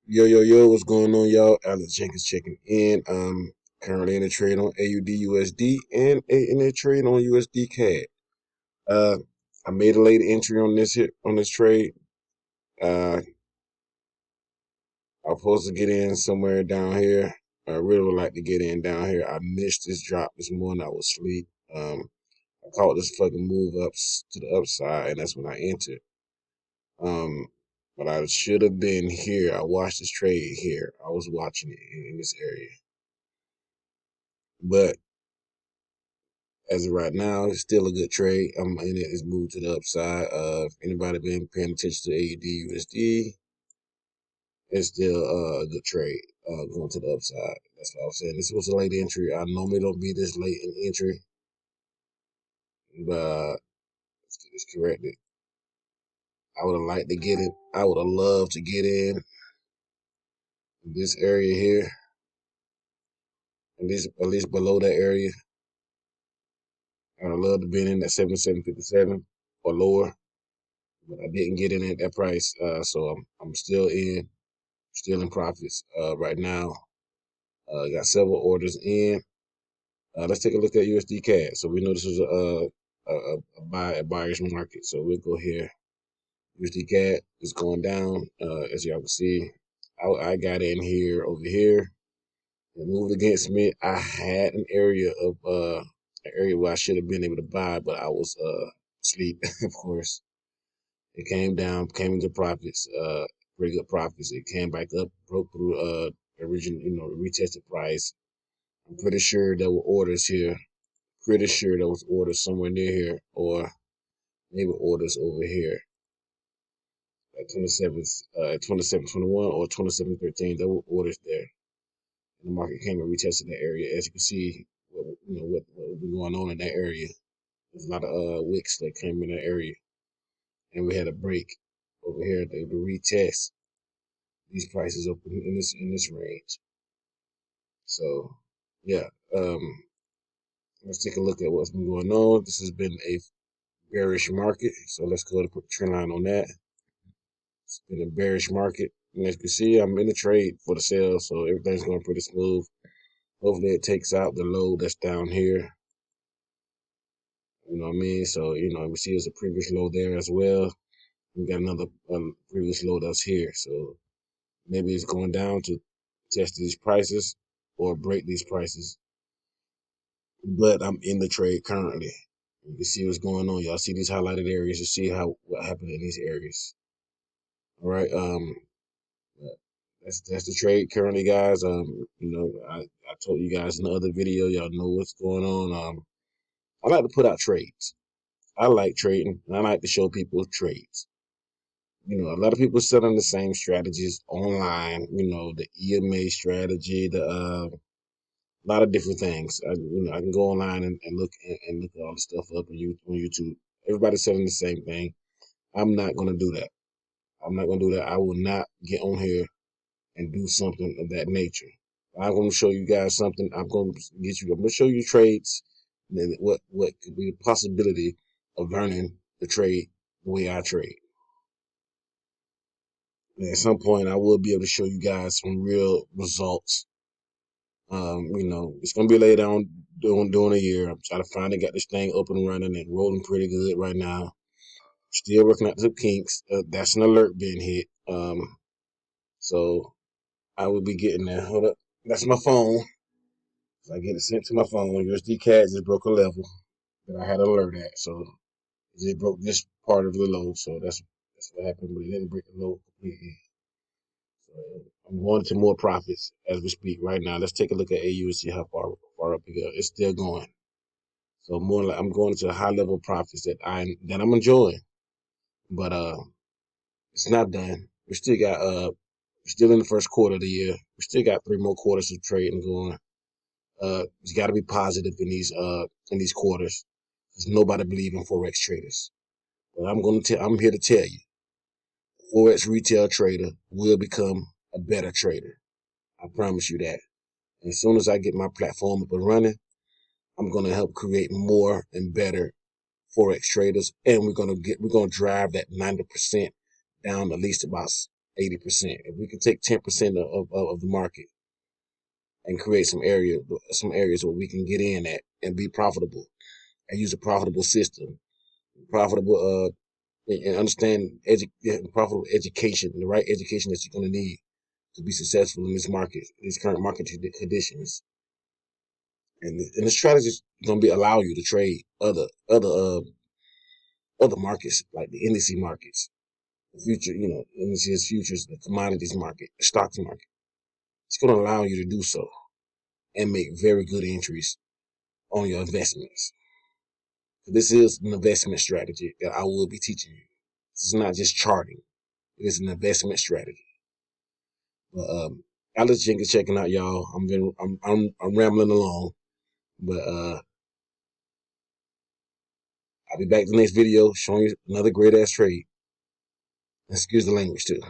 Yo, what's going on, y'all? Alex Jenkins checking in. Currently in a trade on AUDUSD and in a trade on USDCAD. Uh, I made a late entry on this trade. Uh, I'm supposed to get in somewhere down here. I really would like to get in down here. I missed this drop this morning. I was asleep. I caught this fucking move up to the upside, and that's when I entered. Um, but I should have been here. I watched this trade here. I was watching it in this area. But as of right now, it's still a good trade. I'm in it. It's moved to the upside. If anybody been paying attention to AUD USD, it's still a good trade. Going to the upside. That's what I was saying. This was a late entry. I normally don't be this late in entry, but it's corrected. I would have liked to get it. I would have loved to get in this area here, at least below that area. I would love to be in at 77.57 or lower, but I didn't get in at that price. So I'm still in profits right now. Got several orders in. Let's take a look at USD CAD. So we know this is a buyer's market. So we'll go here. USD CAD is going down, as y'all can see. I got in here over here. It moved against me. I had an area where I should have been able to buy, but I was asleep, of course. It came down, came into profits, pretty good profits. It came back up, broke through original, retested price. I'm pretty sure there were orders here. Pretty sure there was orders somewhere near here, or maybe orders over here at 27.21 or 27.13. There were orders there. And the market came and retested that area. As you can see, what was going on in that area. There's a lot of wicks that came in that area, and we had a break over here to retest these prices up in this range. So yeah, let's take a look at what's been going on. This has been a bearish market, so let's go to put the trend line on that. It's been a bearish market, and as you can see, I'm in the trade for the sale, so everything's going pretty smooth. Hopefully, it takes out the low that's down here. You know what I mean? So we see there's a previous low there as well. We got another previous low that's here, so maybe it's going down to test these prices or break these prices. But I'm in the trade currently. You can see what's going on. Y'all see these highlighted areas. You see what happened in these areas. All right. That's the trade currently, guys. I told you guys in the other video. Y'all know what's going on. I like to put out trades. I like trading. And I like to show people trades. A lot of people selling the same strategies online. The EMA strategy, a lot of different things. I can go online and look at all the stuff up on YouTube. Everybody's selling the same thing. I'm not gonna do that. I'm not gonna do that. I will not get on here and do something of that nature. I'm gonna show you guys something. I'm gonna show you trades. And what could be the possibility of learning the trade the way I trade. And at some point, I will be able to show you guys some real results. It's gonna be later on during a year. I'm trying to finally get this thing up and running and rolling pretty good right now. Still working out the kinks. That's an alert being hit. So I will be getting there. Hold up. That's my phone. So I get it sent to my phone. USDCAD just broke a level that I had an alert at. So it just broke this part of the low. So that's what happened, but it didn't break the low completely. So I'm going to more profits as we speak right now. Let's take a look at AU and see how far up it goes. It's still going. So more like I'm going to high level profits that I'm enjoying. But it's not done. We're still in the first quarter of the year. We still got 3 more quarters of trading going. It's got to be positive in these quarters. There's nobody believe in Forex traders. But I'm here to tell you, Forex retail trader will become a better trader. I promise you that. And as soon as I get my platform up and running, I'm gonna help create more and better Forex traders, and we're gonna drive that 90% down at least about 80%. If we can take 10% of the market and create some areas where we can get in at and be profitable and use a profitable system, profitable and understand profitable education, the right education that you're going to need to be successful in this market, these current market conditions. And the strategy is going to allow you to trade other markets like the indice markets, the future, indices, futures, the commodities market, the stocks market. It's going to allow you to do so and make very good entries on your investments. This is an investment strategy that I will be teaching you. This is not just charting. It is an investment strategy. But I'll let you checking out, y'all. I'm rambling along, but I'll be back in the next video showing you another great ass trade. Excuse the language too.